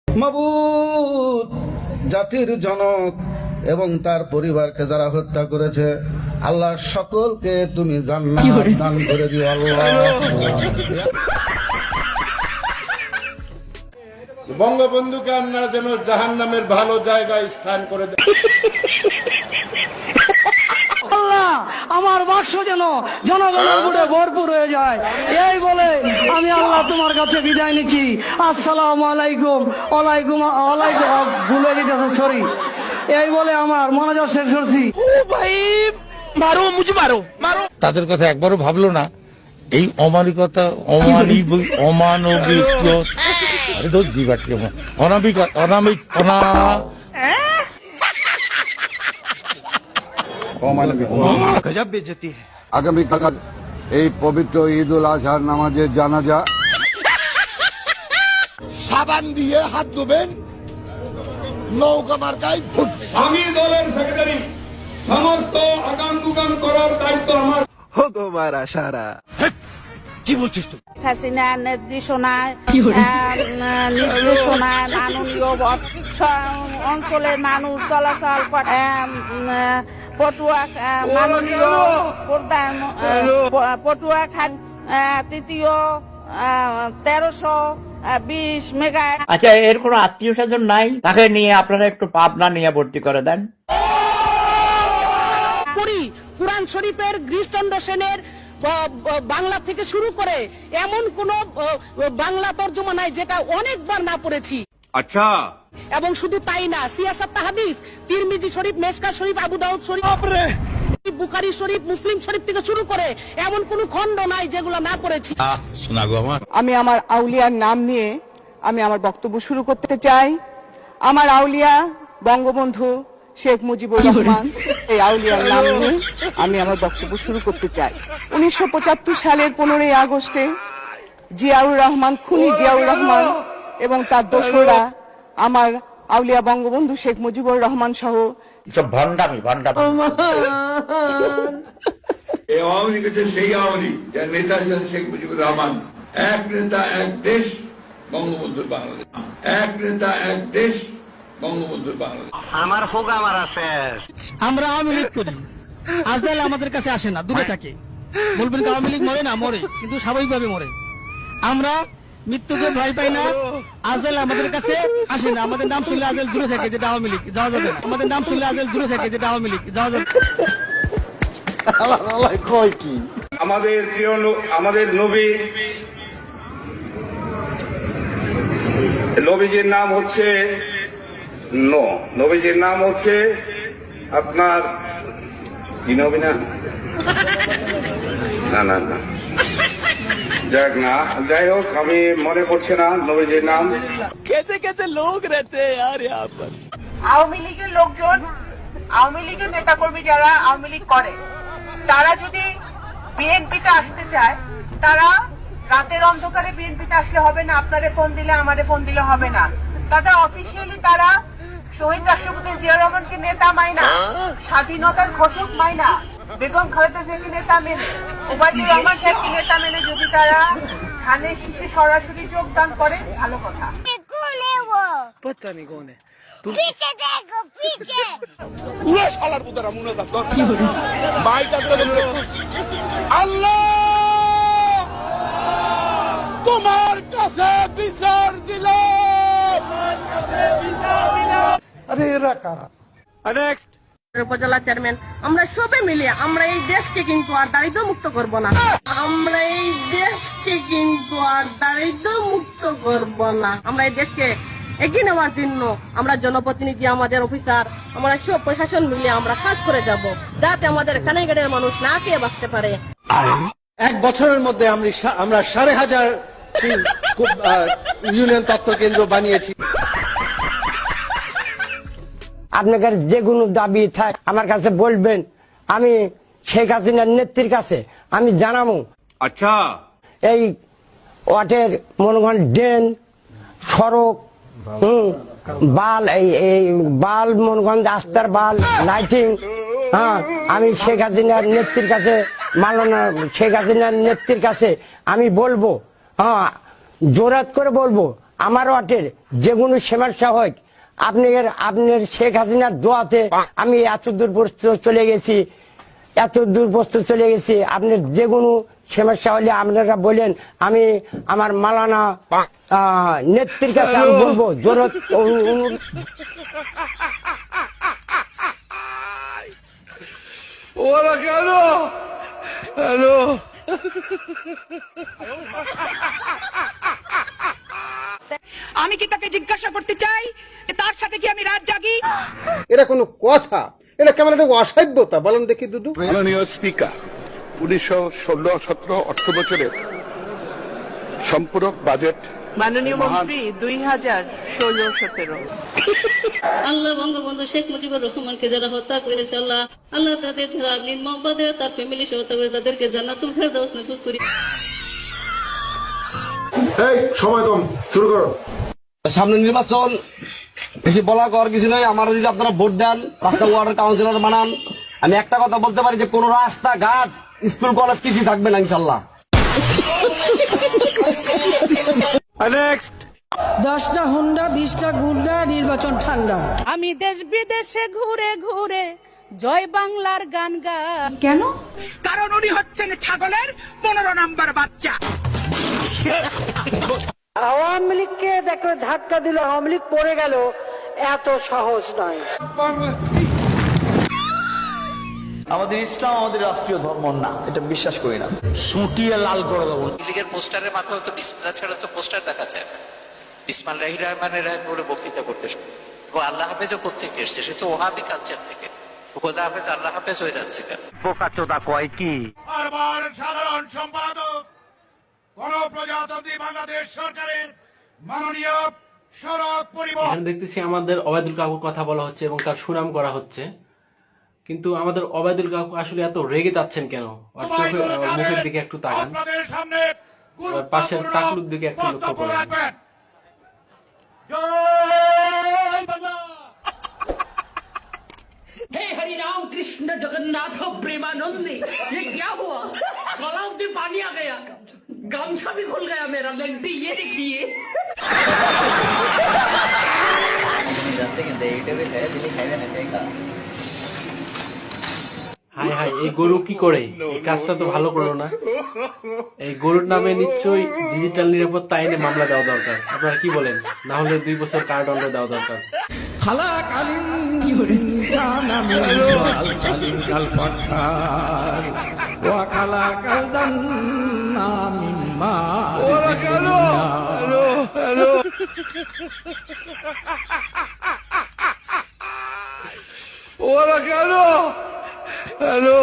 মাবুদ, জাতির জনক এবং তার পরিবারকে যারা হত্যা করেছে, আল্লাহ সকলকে তুমি জান্নাত দান করে দিও আল্লাহ। বঙ্গবন্ধুকে আপনারা যেন জাহান্নামের ভালো জায়গায় স্থান করে দেন। আল্লাহ, আমার বাক্স যেন জনগণের ভোটে ভরপুর হয়ে যায়, এই বলে আমি আল্লাহ তোমার কাছে বিদায় নিচ্ছি। আসসালামু আলাইকুম। ওয়ালাইকুম ওয়ালাইকুম ভুলে গেছে, সরি। এই বলে আমার মনোযোগ শেষ করছি। তাদের কথা একবারও ভাবলো না। এই অমানবিকতা, অমানবিক আগামীকাল এই পবিত্র ঈদ উল আজহার নামাজের জানাজা সাবান দিয়ে হাত ধুবেন, নৌকা মার্কায় ভোট। আমি দলের সেক্রেটারি, সমস্ত আগাম টুকাম করার দায়িত্ব আমার। কি বলছিস তুই? হাসিনা নির্দেশনায় মাননীয় অঞ্চলের মানুষ চলাচল করে। মাননীয় প্রধান পটুয়া খান তৃতীয় 1320 মেগা। আচ্ছা, এর কোনো আত্মীয় স্বজন নাই? তাকে নিয়ে আপনারা একটু পাবনা নিয়ে ভর্তি করে দেন। কুরআন শরীফের গিরিশচন্দ্র সেনের বাংলা থেকে শুরু করে এমন কোন বাংলা তর্জমা নাই যেটা অনেকবার না পড়েছি। আচ্ছা, এবং শুধু তাই না, সিয়াসাত হাদিস, তিরমিজি শরীফ, মেশকা শরীফ, আবু দাউদ শরীফ, বুখারী শরীফ, মুসলিম শরীফ থেকে শুরু করে এমন কোন খণ্ড নাই যেগুলো না পড়েছি। শোনা গো আমার। আমি আমার আউলিয়ার নাম নিয়ে আমি আমার বক্তব্য শুরু করতে চাই। আমার আউলিয়া বঙ্গবন্ধু শেখ মুজিবুর রহমান, এই আউলিয়ার নাম নিয়ে আমি আমার বক্তব্য শুরু করতে চাই। 1975 সালের 15ই আগস্টে জিয়াউর রহমান, খুনি জিয়াউর রহমান এবং তার দোসররা আমার আউলিয়া বঙ্গবন্ধু শেখ মুজিবুর রহমান সহ ভণ্ডামি। এই আওয়ামী লীগ হচ্ছে সেই আওয়ামী লীগ যার নেতা ছিলেন শেখ মুজিবুর রহমান। এক নেতা এক দেশ, বঙ্গবন্ধুর বাংলাদেশ। এক নেতা এক দেশ, বঙ্গবন্ধুর বাংলাদেশ। আমরা আওয়ামী লীগ করি, আজকাল আমাদের কাছে আসে না, দূরে থাকে। বলবেন আওয়ামী লীগ মরে না? মরে, কিন্তু স্বাভাবিকভাবে মরে। আমরা মৃত্যুকে ভয় পাই না, আজেল আমাদের কাছে আসে না। আমাদের নাম শুনলে আজেল দূরে থাকে, যেটা আওয়ামী লীগ, যাওয়া যাবে না। আমাদের নাম শুনলে আজেল দূরে থাকে, যেটা আওয়ামী লীগ, যাওয়া যাবে। আমাদের প্রিয় আমাদের নবীজির নাম হচ্ছে নবীজির নাম হচ্ছে আপনার কি নবী না না না যাক না, যাই হোক, আমি মনে করছি না নবীজির নাম। कैसे लोग रहते हैं यार यहाँ पर। আওয়ামী লীগের লোকজন, আওয়ামী লীগের নেতাকর্মী যারা আওয়ামী লীগ করে, তারা যদি বিএনপিতে আসতে চায়, তারা রাতের অন্ধকারে বিএনপিতে আসলে হবে না। আপনারে ফোন দিলে, আমারে ফোন দিলে হবে না। তাদের অফিসিয়ালি তারা শহীদ রাষ্ট্রপতি জিয়া রহমানকে নেতা মাইনা, স্বাধীনতার ঘোষক মাইনা, বেগম খালেদা জিয়াকে নেতা মেনে, ওবায়দুর রহমান সাহেবকে নেতা মেনে যদি তারা ধানের শীষে সরাসরি যোগদান করে, ভালো কথা। আল্লাহ তোমার কাছে বিচার দিলাম। আরে এরা কারা? উপজেলা চেয়ারম্যান, আমরা সবে মিলে আমরা এই দেশকে কিন্তু আর দারিদ্র মুক্ত করব না। আমরা এই দেশকে কিন্তু আর দারিদ্র মুক্ত করব না। আমরা এই দেশকে এগিয়ে নেওয়ার জন্য আমরা জনপ্রতিনিধি, আমাদের অফিসার, আমরা সব প্রশাসন মিলে আমরা কাজ করে যাব, যাতে আমাদের কানাইঘাটের মানুষ না খেয়ে বাঁচতে পারে। এক বছরের মধ্যে আমরা 5,500 ইউনিয়ন তথ্য কেন্দ্র বানিয়েছি। আপনাদের যে কোনো দাবি থাকে আমার কাছে বলবেন, আমি শেখ হাসিনার নেত্রীর কাছে আমি জানাবো। আচ্ছা, এই ওয়াটের মনে করেন ড্রেন, সড়ক, বাল, এই বাল মনে করেন রাস্তার বাল, লাইটিং, হ্যাঁ, আমি শেখ হাসিনার নেত্রীর কাছে, মাননীয় শেখ হাসিনার নেত্রীর কাছে আমি বলবো, হ্যাঁ, জোরাত করে বলবো, আমার ওয়ার্ডের যে কোনো সমস্যা হোক, আপনার শেখ হাসিনার দোয়াতে আমি এত দূর চলে গেছি। আপনার যে কোনো সমস্যা হলে আপনারা বলেন, আমি আমার মালানা নেত্রীর কাছে আমি বলবো জরুরত ওরা কেন হ্যালো আমি কি তাকে জিজ্ঞাসা করতে চাই যে তার সাথে কি আমি রাত জাগি? এটা কোনো কথা? এটা কেমন একটা অসভ্যতা বলেন দেখি দুদু। মাননীয় স্পিকার, 2016-17 অর্থ বছরের সম্পূরক বাজেট মাননীয় মন্ত্রী 2016-17 আল্লাহ বঙ্গবন্ধু শেখ মুজিবুর রহমানকে যারা হত্যা করেছে, আল্লাহ আল্লাহ তাদের যারা নির্মমভাবে তার ফ্যামিলি সহ হত্যা করে তাদেরকে জান্নাতুল ফেরদাউস নসিব করি। এই সময় কম, শুরু করো। সামনে নির্বাচন, বেশি বলা কর কিছু নয়। আমার যদি আপনারা ভোট দেন, 5টা ওয়ার্ডের কাউন্সিলর বানান, আমি একটা কথা বলতে পারি যে কোন রাস্তাঘাট, স্কুল কলেজ কিছু থাকবে না ইনশাল্লাহ। 10টা হুন্ডা 20টা গুন্ডা, নির্বাচন ঠান্ডা। আমি দেশ বিদেশে ঘুরে ঘুরে জয় বাংলার গান গান। কেন? কারণ উনি হচ্ছেন ছাগলের 15 নম্বর বাচ্চা। আওয়ামী লীগকে দেখো ধাক্কা দিল, আওয়ামী লীগ পড়ে গেল, এত সহজ নয়। আমাদের ইসলাম আমাদের রাষ্ট্রীয় ধর্ম না, এটা বিশ্বাস করি না। সুটিয়ে লাল করে দেবো। লীগের পোস্টারের মাথায় তো বিসমিল্লাহ ছাড়া তো পোস্টার দেখা যায় না। বিসমিল্লাহির রহমানির রহিম বলে বক্তৃতা করতে শুরু। ও আল্লাহ হাফেজও কোত্থেকে এসছে? সে তো ওহাবি কালচার থেকে। খোদা হাফেজ আল্লাহ হাফেজ হয়ে যাচ্ছে কেন? বোকাচোদা কয় কি? বারবার সাধারণ সম্পাদক গণপ্রজাতন্ত্রী বাংলাদেশ সরকারের মাননীয় সড়ক পরিবহন। দেখতেছি আমাদের ওবায়দুল কাকুর কথা বলা হচ্ছে এবং তার সুনাম করা হচ্ছে, কিন্তু আমাদের ওবায়দুল কাকু আসলে এত রেগে যাচ্ছেন কেন? মুখের দিকে একটু তাকান, পাশের টাকলুর দিকে একটু লক্ষ্য করেন। हे हरि राम कृष्ण जगन्नाथ प्रेमानंदी, ये क्या हुआ? गला में पानी आ गया, गामछा भी खुल गया मेरा। लगती ये देखिए। হায় হায়, এই গরু কি করে? এই কাজটা তো ভালো করলো না। এই গরুর নামে নিশ্চয়ই ডিজিটাল নিরাপত্তা আইনে মামলা দেওয়া দরকার। আপনারা কি বলেন? না হলে 2 বছর কারাদণ্ড দেওয়া দরকার। ওরা কেন হ্যালো